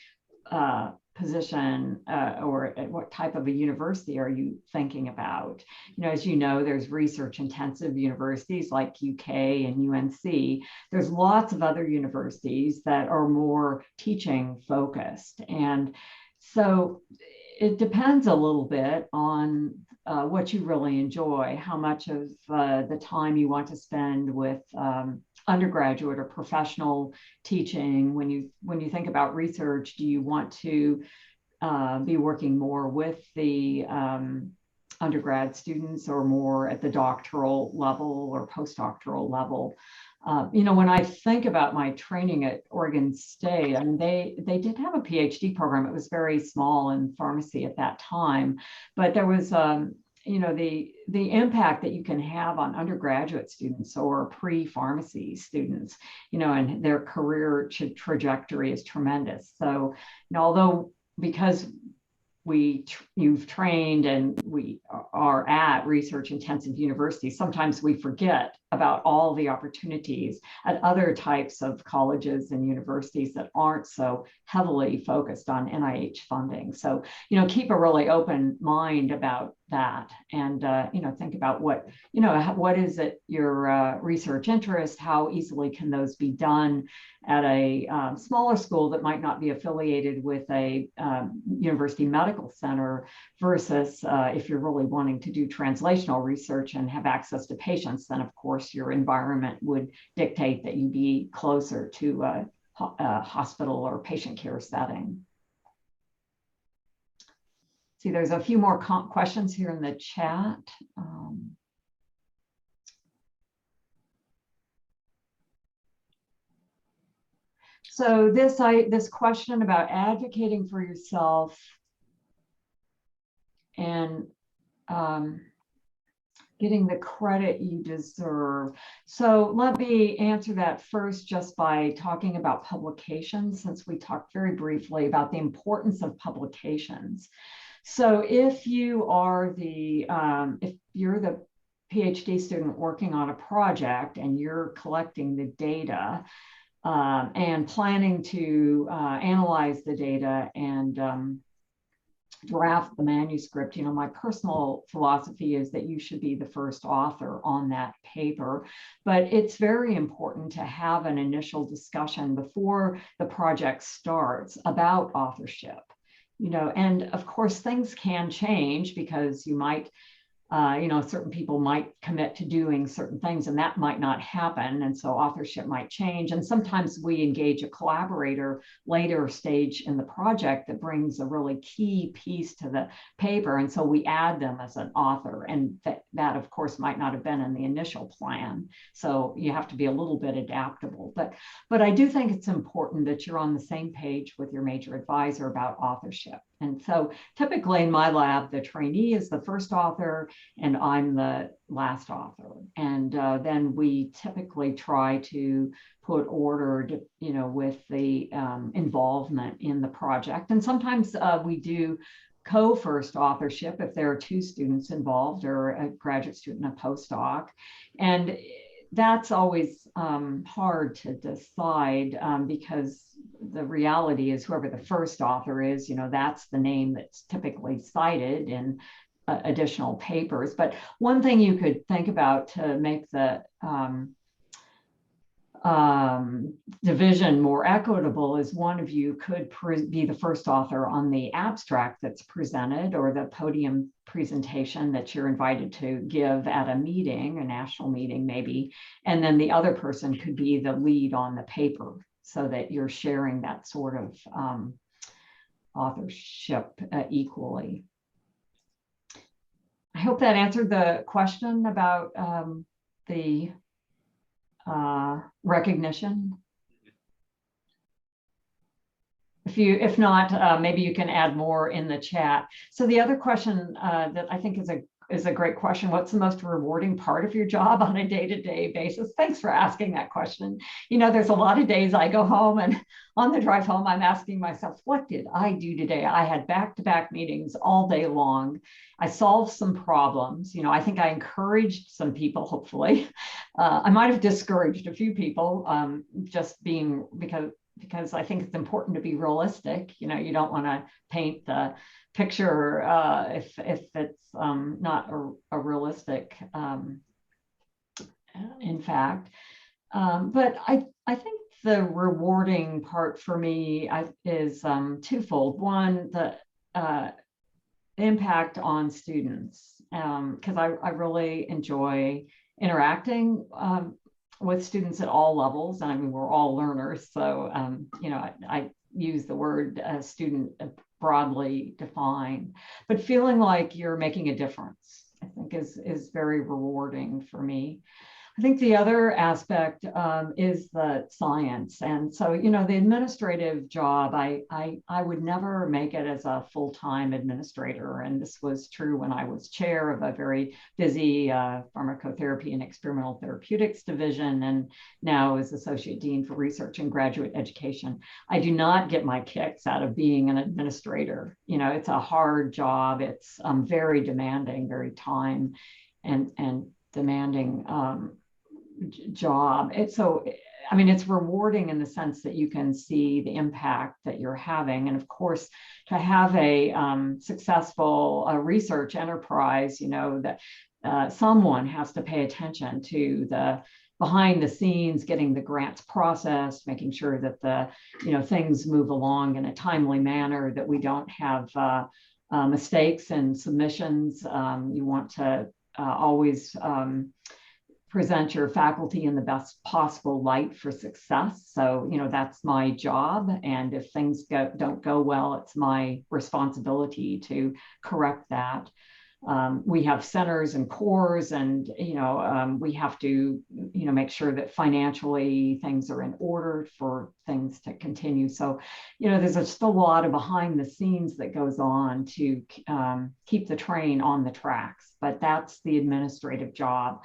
position or what type of a university are you thinking about? As you know, there's research intensive universities like UK and UNC. There's lots of other universities that are more teaching focused. And so it depends a little bit on what you really enjoy, how much of the time you want to spend with undergraduate or professional teaching. When you think about research, do you want to be working more with the undergrad students or more at the doctoral level or postdoctoral level? When I think about my training at Oregon State, I mean, they did have a PhD program. It was very small in pharmacy at that time, but there was, the impact that you can have on undergraduate students or pre-pharmacy students, and their career trajectory is tremendous. So, although because you've trained and we are at research intensive universities, sometimes we forget about all the opportunities at other types of colleges and universities that aren't so heavily focused on NIH funding. So, keep a really open mind about that, and think about what is it your research interest, how easily can those be done at a smaller school that might not be affiliated with a university medical center versus if you're really wanting to do translational research and have access to patients, then of course your environment would dictate that you be closer to a hospital or patient care setting. See, there's a few more questions here in the chat. So this question about advocating for yourself and getting the credit you deserve. So let me answer that first just by talking about publications, since we talked very briefly about the importance of publications. So if you are if you're the PhD student working on a project and you're collecting the data and planning to analyze the data and draft the manuscript, my personal philosophy is that you should be the first author on that paper, but it's very important to have an initial discussion before the project starts about authorship. And of course things can change because you might certain people might commit to doing certain things and that might not happen. And so authorship might change. And sometimes we engage a collaborator later stage in the project that brings a really key piece to the paper. And so we add them as an author. And that of course, might not have been in the initial plan. So you have to be a little bit adaptable. But I do think it's important that you're on the same page with your major advisor about authorship. And so typically in my lab, the trainee is the first author and I'm the last author. And then we typically try to put order, with the involvement in the project. And sometimes we do co-first authorship if there are two students involved or a graduate student and a postdoc. And that's always hard to decide because the reality is whoever the first author is, that's the name that's typically cited in additional papers. But one thing you could think about to make the division more equitable is one of you could be the first author on the abstract that's presented or the podium presentation that you're invited to give at a meeting, a national meeting maybe, and then the other person could be the lead on the paper so that you're sharing that sort of authorship equally. I hope that answered the question about the recognition. If not, maybe you can add more in the chat. So the other question that I think is a great question, what's the most rewarding part of your job on a day-to-day basis? Thanks for asking that question. There's a lot of days I go home and on the drive home, I'm asking myself, what did I do today? I had back-to-back meetings all day long. I solved some problems. I think I encouraged some people, hopefully. I might have discouraged a few people just being because I think it's important to be realistic. You don't want to paint the picture if it's not a realistic, in fact. But I think the rewarding part for me is twofold. One, the impact on students, because I really enjoy interacting with students at all levels. And I mean, we're all learners. So, I use the word student broadly defined, but feeling like you're making a difference, I think is very rewarding for me. I think the other aspect is the science. And so, the administrative job, I would never make it as a full-time administrator. And this was true when I was chair of a very busy pharmacotherapy and experimental therapeutics division, and now as associate dean for research and graduate education. I do not get my kicks out of being an administrator. It's a hard job. It's very demanding, very time and demanding job. It's rewarding in the sense that you can see the impact that you're having. And of course, to have a successful research enterprise, that someone has to pay attention to the behind the scenes, getting the grants processed, making sure that the things move along in a timely manner, that we don't have mistakes in submissions. You want to always present your faculty in the best possible light for success. So, that's my job. And if things don't go well, it's my responsibility to correct that. We have centers and cores, and we have to make sure that financially things are in order for things to continue. So there's just a lot of behind the scenes that goes on to keep the train on the tracks, but that's the administrative job.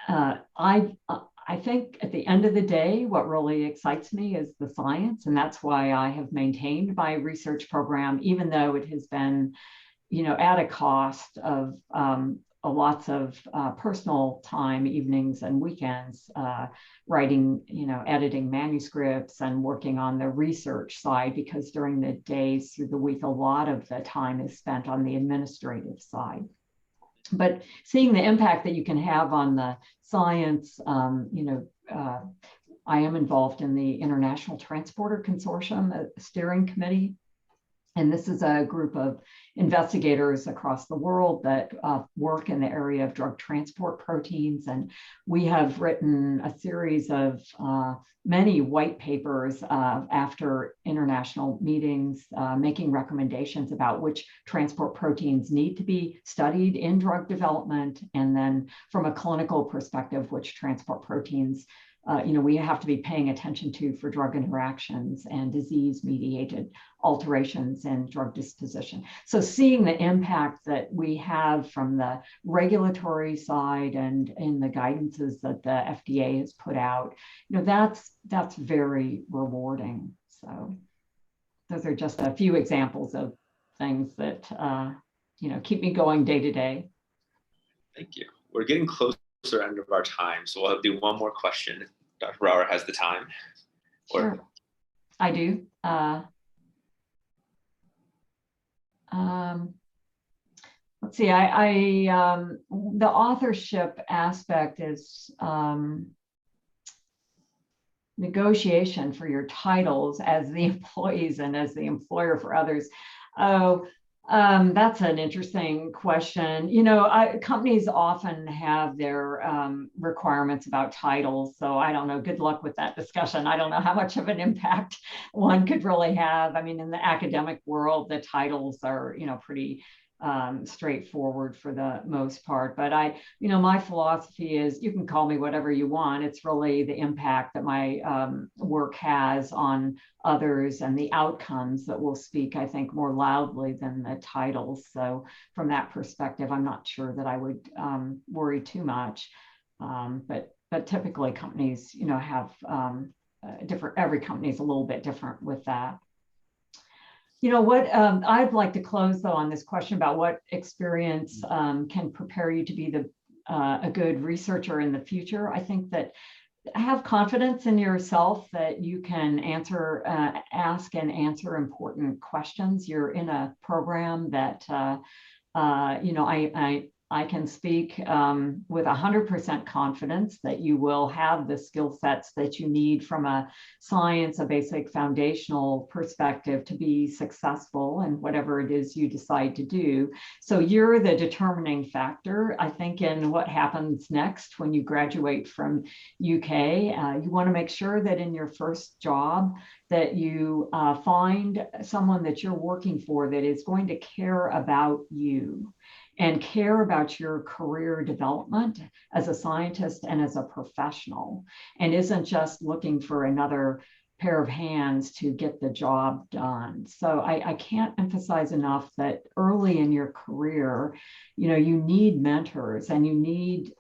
I think at the end of the day, what really excites me is the science, and that's why I have maintained my research program, even though it has been at a cost of lots of personal time, evenings and weekends, writing, editing manuscripts and working on the research side, because during the days through the week, a lot of the time is spent on the administrative side. But seeing the impact that you can have on the science, I am involved in the International Transporter Consortium Steering Committee. And this is a group of investigators across the world that work in the area of drug transport proteins. And we have written a series of many white papers after international meetings, making recommendations about which transport proteins need to be studied in drug development. And then from a clinical perspective, which transport proteins we have to be paying attention to for drug interactions and disease-mediated alterations in drug disposition. So seeing the impact that we have from the regulatory side and in the guidances that the FDA has put out, that's very rewarding. So those are just a few examples of things that keep me going day to day. Thank you. We're getting closer end of our time, so we'll do one more question. Dr. Brouwer has the time. Sure, I do. Let's see. The authorship aspect is negotiation for your titles as the employees and as the employer for others. That's an interesting question. Companies often have their requirements about titles. So I don't know, good luck with that discussion. I don't know how much of an impact one could really have. I mean, in the academic world, the titles are, pretty straightforward for the most part. But my philosophy is you can call me whatever you want. It's really the impact that my work has on others and the outcomes that will speak, I think, more loudly than the titles. So from that perspective, I'm not sure that I would worry too much. But typically companies, have every company is a little bit different with that. What I'd like to close though on this question about what experience can prepare you to be a good researcher in the future. I think that have confidence in yourself that you can ask and answer important questions. You're in a program that I can speak with 100% confidence that you will have the skill sets that you need from a basic foundational perspective to be successful in whatever it is you decide to do. So you're the determining factor, I think, in what happens next when you graduate from UK. You want to make sure that in your first job that you find someone that you're working for that is going to care about you and care about your career development as a scientist and as a professional, and isn't just looking for another pair of hands to get the job done. So I can't emphasize enough that early in your career, you need mentors and you need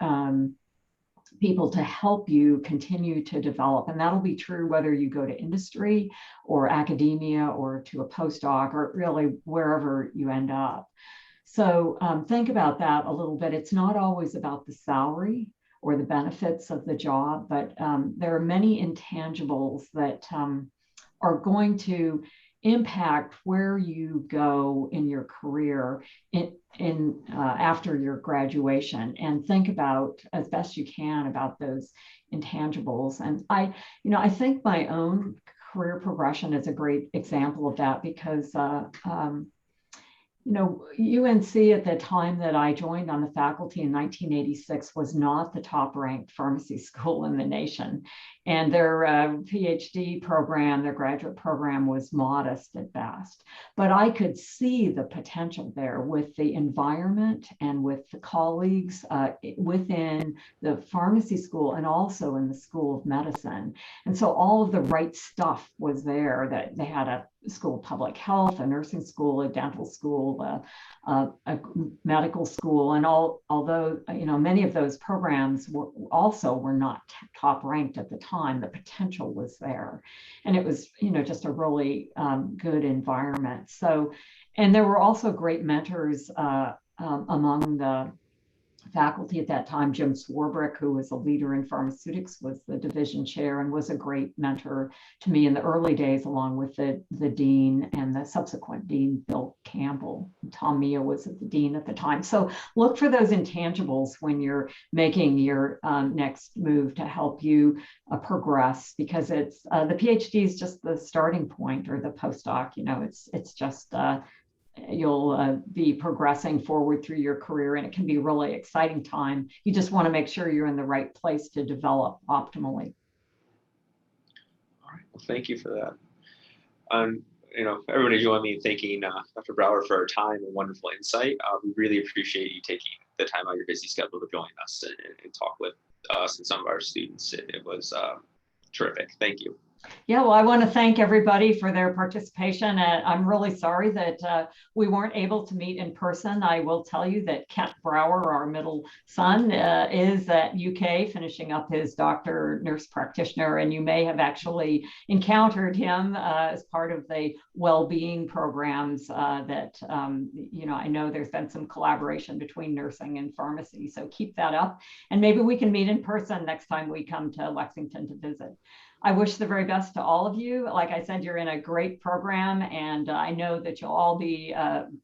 people to help you continue to develop. And that'll be true whether you go to industry or academia or to a postdoc or really wherever you end up. So think about that a little bit. It's not always about the salary or the benefits of the job, but there are many intangibles that are going to impact where you go in your career after your graduation, and think about as best you can about those intangibles. And I think my own career progression is a great example of that because UNC at the time that I joined on the faculty in 1986 was not the top ranked pharmacy school in the nation. And their PhD program, their graduate program was modest at best. But I could see the potential there with the environment and with the colleagues within the pharmacy school and also in the School of Medicine. And so all of the right stuff was there, that they had a school of public health, a nursing school, a dental school, a medical school, and although many of those programs were not top ranked at the time, the potential was there, and it was just a really good environment. So, and there were also great mentors among the faculty at that time. Jim Swarbrick, who was a leader in pharmaceutics, was the division chair and was a great mentor to me in the early days, along with the dean and the subsequent dean, Bill Campbell. Tom Mia was the dean at the time. So look for those intangibles when you're making your next move to help you progress, because it's the PhD is just the starting point, or the postdoc. It's just you'll be progressing forward through your career, and it can be a really exciting time. You just want to make sure you're in the right place to develop optimally. All right, well, thank you for that. Everybody join me in thanking Dr. Brouwer for our time and wonderful insight. We really appreciate you taking the time out of your busy schedule to join us and talk with us and some of our students. It was terrific. Thank you. Yeah, well, I want to thank everybody for their participation. I'm really sorry that we weren't able to meet in person. I will tell you that Kent Brouwer, our middle son, is at UK finishing up his doctor nurse practitioner, and you may have actually encountered him as part of the well-being programs that, I know there's been some collaboration between nursing and pharmacy, so keep that up. And maybe we can meet in person next time we come to Lexington to visit. I wish the very best to all of you. Like I said, you're in a great program, and I know that you'll all be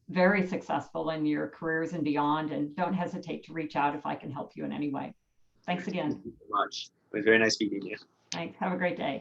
very successful in your careers and beyond, and don't hesitate to reach out if I can help you in any way. Thanks again. Thank you so much. It was very nice meeting you. Thanks. Have a great day.